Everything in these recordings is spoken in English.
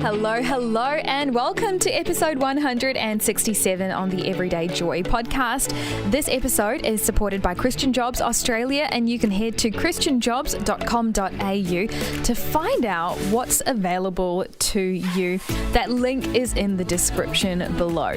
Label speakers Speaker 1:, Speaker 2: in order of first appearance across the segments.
Speaker 1: Hello, and welcome to episode 167 on the Everyday Joy podcast. This episode is supported by Christian Jobs Australia, and you can head to christianjobs.com.au to find out what's available to you. That link is in the description below.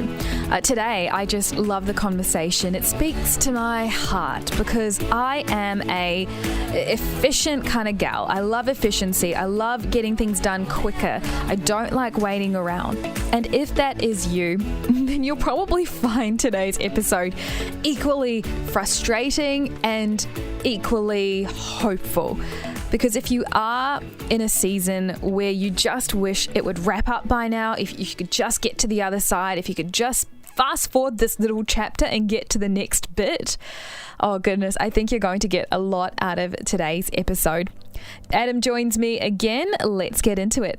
Speaker 1: Today, I just love the conversation. It speaks to my heart because I am a efficient kind of gal. I love efficiency. I love getting things done quicker. I don't like waiting around. And if that is you, then you'll probably find today's episode equally frustrating and equally hopeful. Because if you are in a season where you just wish it would wrap up by now, if you could just get to the other side, if you could just fast forward this little chapter and get to the next bit, oh goodness, I think you're going to get a lot out of today's episode. Adam joins me again. Let's get into it.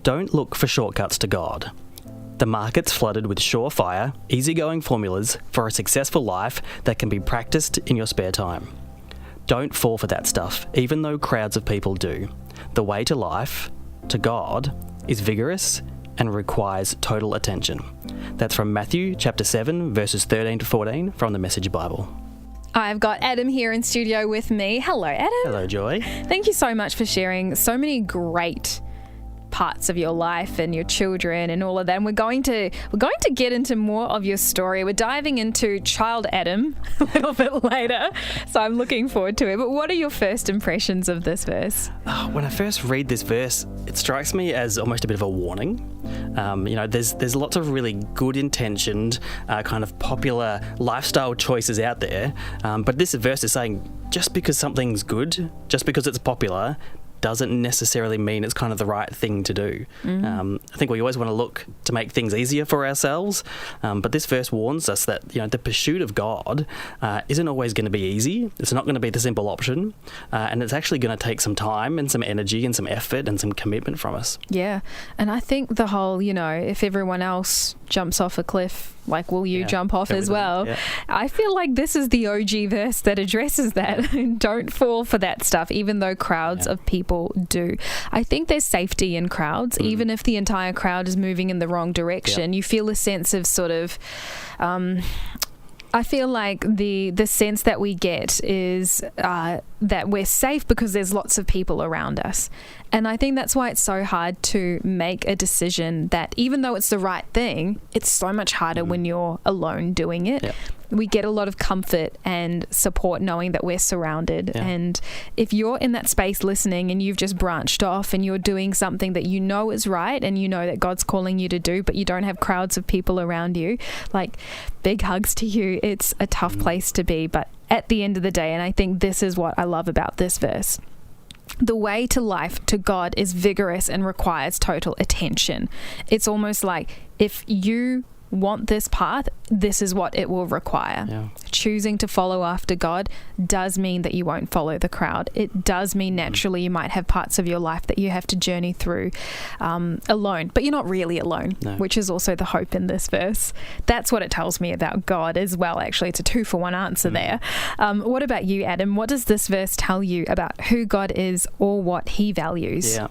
Speaker 2: Don't look for shortcuts to God. The market's flooded with surefire, easygoing formulas for a successful life that can be practiced in your spare time. Don't fall for that stuff, even though crowds of people do. The way to life, to God, is vigorous and requires total attention. That's from Matthew chapter 7, verses 13 to 14 from the Message Bible.
Speaker 1: I've got Adam here in studio with me. Hello, Adam.
Speaker 2: Hello, Joy.
Speaker 1: Thank you so much for sharing so many great parts of your life and your children and all of that. And we're going to get into more of your story. We're diving into child Adam a little bit later, so I'm looking forward to it. But what are your first impressions of this verse?
Speaker 2: When I first read this verse, it strikes me as almost a bit of a warning. There's lots of really good intentioned kind of popular lifestyle choices out there, but this verse is saying just because something's good, just because it's popular, doesn't necessarily mean it's kind of the right thing to do. I think we always want to look to make things easier for ourselves, but this verse warns us that the pursuit of God isn't always going to be easy. It's not going to be the simple option, and it's actually going to take some time and some energy and some effort and some commitment from us.
Speaker 1: Yeah, and I think the whole, if everyone else jumps off a cliff, like, will you jump off as well? Yeah. I feel like this is the OG verse that addresses that. Don't fall for that stuff, even though crowds of people do. I think there's safety in crowds, even if the entire crowd is moving in the wrong direction. You feel a sense of sort of... I feel like the sense that we get is that we're safe because there's lots of people around us. And I think that's why it's so hard to make a decision that even though it's the right thing, it's so much harder when you're alone doing it. Yeah. We get a lot of comfort and support knowing that we're surrounded. Yeah. And if you're in that space listening and you've just branched off and you're doing something that you know is right and you know that God's calling you to do, but you don't have crowds of people around you, like, big hugs to you. It's a tough place to be. But at the end of the day, and I think this is what I love about this verse, the way to life, to God, is vigorous and requires total attention. It's almost like if you want this path, this is what it will require. Yeah. Choosing to follow after God does mean that you won't follow the crowd. It does mean naturally you might have parts of your life that you have to journey through alone, but you're not really alone, which is also the hope in this verse. That's what it tells me about God as well. Actually, it's a 2-for-1 answer there. What about you, Adam? What does this verse tell you about who God is or what he values?
Speaker 2: Yeah.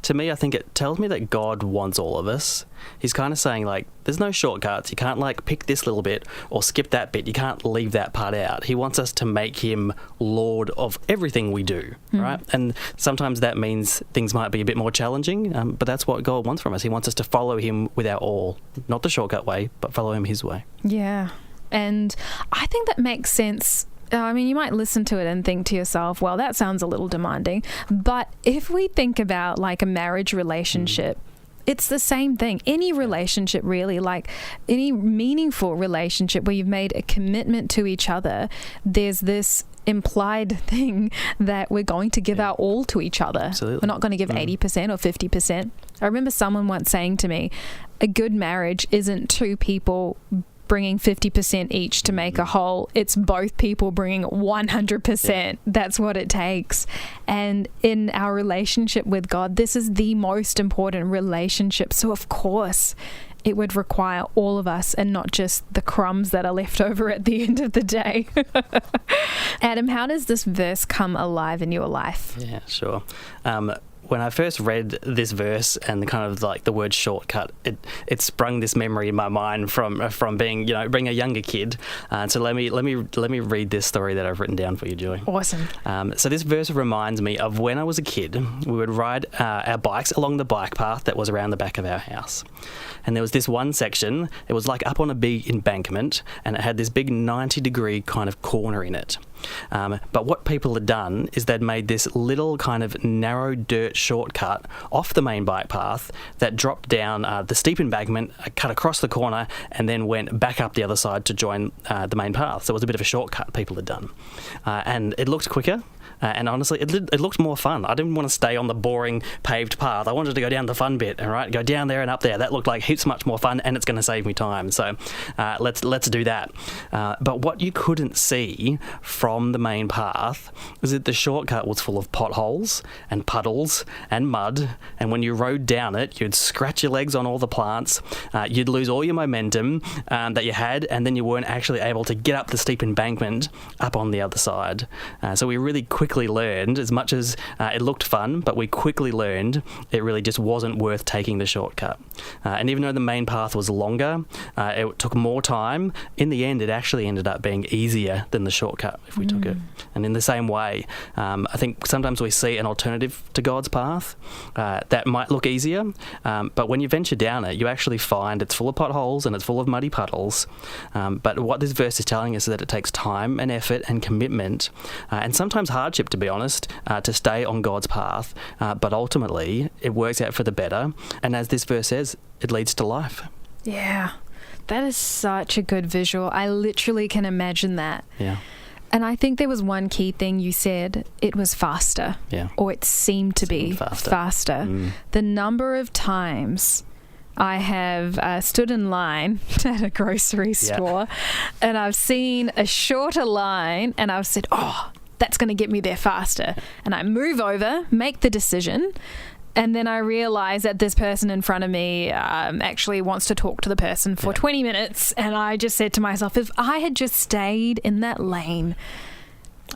Speaker 2: To me, I think it tells me that God wants all of us. He's kind of saying, like, there's no shortcuts. You can't, like, pick this little bit or skip that bit. You can't leave that part out. He wants us to make him Lord of everything we do, right? And sometimes that means things might be a bit more challenging, but that's what God wants from us. He wants us to follow him with our all. Not the shortcut way, but follow him his way.
Speaker 1: Yeah. And I think that makes sense. I mean, you might listen to it and think to yourself, well, that sounds a little demanding. But if we think about like a marriage relationship, it's the same thing. Any relationship, really, like any meaningful relationship where you've made a commitment to each other, there's this implied thing that we're going to give our all to each other.
Speaker 2: Absolutely.
Speaker 1: We're not going to give 80% or 50%. I remember someone once saying to me, a good marriage isn't two people bringing 50% each to make a whole. It's both people bringing 100%. Yeah. That's what it takes. And in our relationship with God, this is the most important relationship. So of course, it would require all of us and not just the crumbs that are left over at the end of the day. Adam, how does this verse come alive in your life?
Speaker 2: Yeah, sure. when I first read this verse and kind of like the word shortcut, it sprung this memory in my mind from being a younger kid. So let me read this story that I've written down for you, Joy.
Speaker 1: Awesome.
Speaker 2: So this verse reminds me of when I was a kid. We would ride our bikes along the bike path that was around the back of our house, and there was this one section. It was like up on a big embankment, and it had this big 90-degree kind of corner in it. But what people had done is they'd made this little kind of narrow dirt shortcut off the main bike path that dropped down the steep embankment, cut across the corner, and then went back up the other side to join the main path. So it was a bit of a shortcut people had done. And it looked quicker. And honestly, it looked more fun. I didn't want to stay on the boring paved path. I wanted to go down the fun bit, all right? Go down there and up there. That looked like heaps much more fun, and it's going to save me time. So let's do that. But what you couldn't see from the main path is that the shortcut was full of potholes and puddles and mud. And when you rode down it, you'd scratch your legs on all the plants. You'd lose all your momentum that you had, and then you weren't actually able to get up the steep embankment up on the other side. So we really quickly learned, as much as it looked fun, but we quickly learned it really just wasn't worth taking the shortcut. And even though the main path was longer, it took more time, in the end it actually ended up being easier than the shortcut if we took it. And in the same way, I think sometimes we see an alternative to God's path that might look easier, but when you venture down it, you actually find it's full of potholes and it's full of muddy puddles. But what this verse is telling us is that it takes time and effort and commitment, and sometimes hardship, to be honest, to stay on God's path, but ultimately it works out for the better, and as this verse says, it leads to life.
Speaker 1: Yeah, that is such a good visual. I literally can imagine that.
Speaker 2: Yeah.
Speaker 1: And I think there was one key thing you said. It was faster. Yeah. Or it seemed to be faster. The number of times I have stood in line at a grocery store and I've seen a shorter line and I've said, oh, that's going to get me there faster. And I move over, make the decision, and then I realise that this person in front of me actually wants to talk to the person for 20 minutes. And I just said to myself, if I had just stayed in that lane,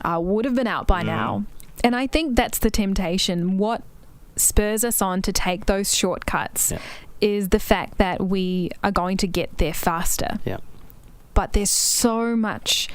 Speaker 1: I would have been out by now. And I think that's the temptation. What spurs us on to take those shortcuts is the fact that we are going to get there faster. Yeah. But there's so much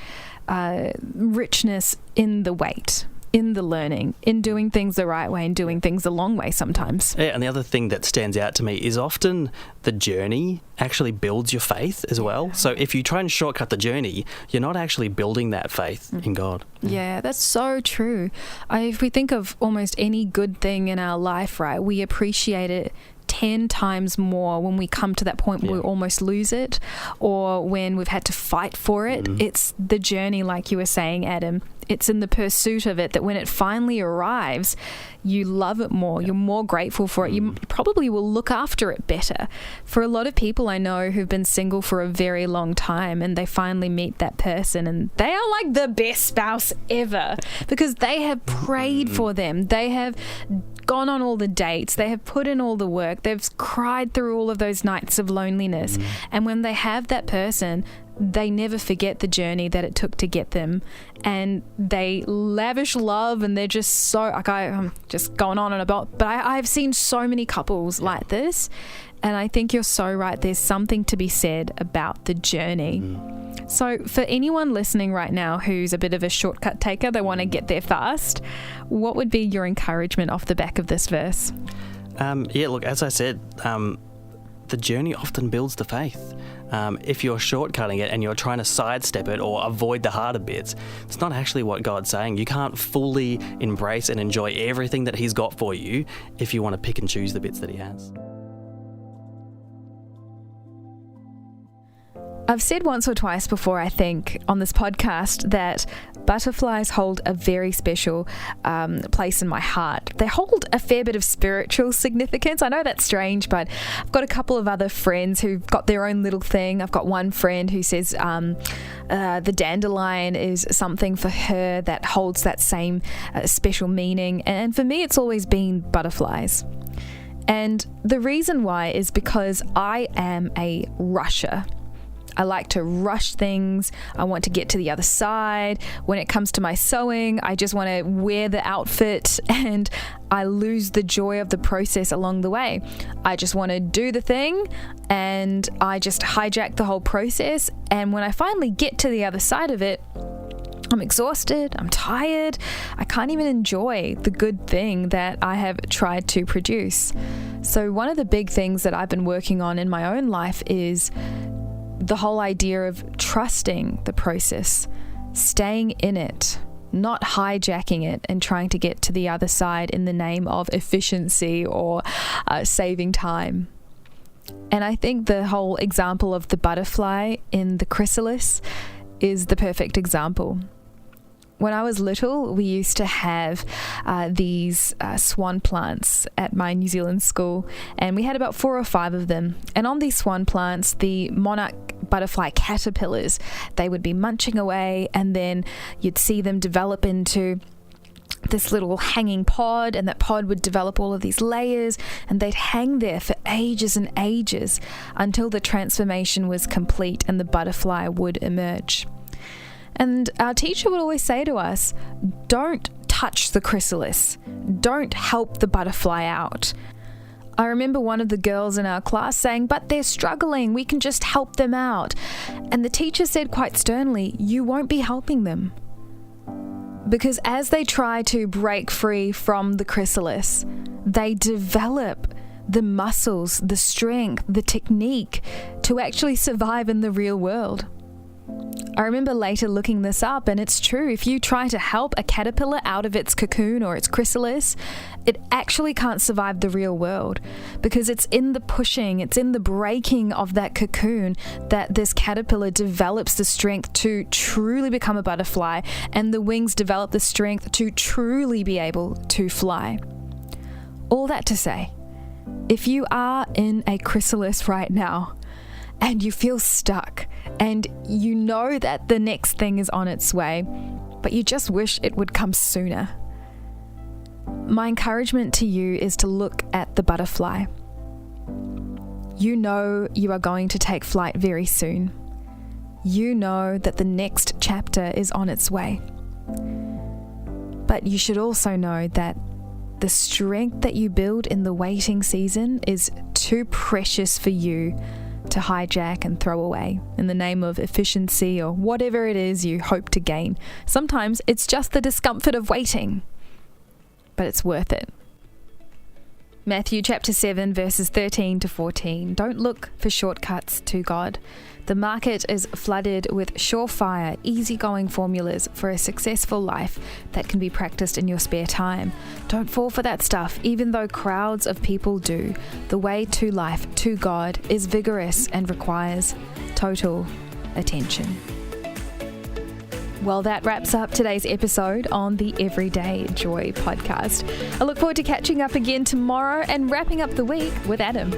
Speaker 1: richness in the wait, in the learning, in doing things the right way and doing things the long way sometimes.
Speaker 2: Yeah, and the other thing that stands out to me is often the journey actually builds your faith as well. So if you try and shortcut the journey, you're not actually building that faith in God.
Speaker 1: Yeah, that's so true. If we think of almost any good thing in our life, right, we appreciate it 10 times more when we come to that point where we almost lose it, or when we've had to fight for it. It's the journey, like you were saying, Adam. It's in the pursuit of it that when it finally arrives, you love it more. You're more grateful for it. You probably will look after it better. For a lot of people I know who've been single for a very long time and they finally meet that person and they are like the best spouse ever because they have prayed for them. They have gone on all the dates. They have put in all the work. They've cried through all of those nights of loneliness. And when they have that person, they never forget the journey that it took to get them, and they lavish love, and they're just so, like, I'm just going on and about, but I've seen so many couples like this, and I think you're so right. There's something to be said about the journey. So for anyone listening right now who's a bit of a shortcut taker, they want to get there fast, what would be your encouragement off the back of this verse?
Speaker 2: Look, as I said, the journey often builds the faith. If you're shortcutting it and you're trying to sidestep it or avoid the harder bits, it's not actually what God's saying. You can't fully embrace and enjoy everything that He's got for you if you want to pick and choose the bits that He has.
Speaker 1: I've said once or twice before, I think, on this podcast that butterflies hold a very special place in my heart. They hold a fair bit of spiritual significance. I know that's strange, but I've got a couple of other friends who've got their own little thing. I've got one friend who says the dandelion is something for her that holds that same special meaning. And for me, it's always been butterflies. And the reason why is because I am a rusher. I like to rush things. I want to get to the other side. When it comes to my sewing, I just want to wear the outfit, and I lose the joy of the process along the way. I just want to do the thing, and I just hijack the whole process. And when I finally get to the other side of it, I'm exhausted, I'm tired, I can't even enjoy the good thing that I have tried to produce. So one of the big things that I've been working on in my own life is the whole idea of trusting the process, staying in it, not hijacking it and trying to get to the other side in the name of efficiency or saving time. And I think the whole example of the butterfly in the chrysalis is the perfect example. When I was little, we used to have these swan plants at my New Zealand school, and we had about 4 or 5 of them. And on these swan plants, the monarch butterfly caterpillars, they would be munching away, and then you'd see them develop into this little hanging pod, and that pod would develop all of these layers, and they'd hang there for ages and ages until the transformation was complete and the butterfly would emerge. And our teacher would always say to us, don't touch the chrysalis, don't help the butterfly out. I remember one of the girls in our class saying, but they're struggling, we can just help them out. And the teacher said quite sternly, you won't be helping them. Because as they try to break free from the chrysalis, they develop the muscles, the strength, the technique to actually survive in the real world. I remember later looking this up, and it's true. If you try to help a caterpillar out of its cocoon or its chrysalis, it actually can't survive the real world, because it's in the pushing, it's in the breaking of that cocoon that this caterpillar develops the strength to truly become a butterfly, and the wings develop the strength to truly be able to fly. All that to say, if you are in a chrysalis right now, and you feel stuck, and you know that the next thing is on its way, but you just wish it would come sooner, my encouragement to you is to look at the butterfly. You know you are going to take flight very soon. You know that the next chapter is on its way. But you should also know that the strength that you build in the waiting season is too precious for you to hijack and throw away in the name of efficiency or whatever it is you hope to gain. Sometimes it's just the discomfort of waiting, but it's worth it. Matthew chapter 7 verses 13 to 14. Don't look for shortcuts to God. The market is flooded with surefire, easygoing formulas for a successful life that can be practiced in your spare time. Don't fall for that stuff, even though crowds of people do. The way to life, to God, is vigorous and requires total attention. Well, that wraps up today's episode on the Everyday Joy podcast. I look forward to catching up again tomorrow and wrapping up the week with Adam.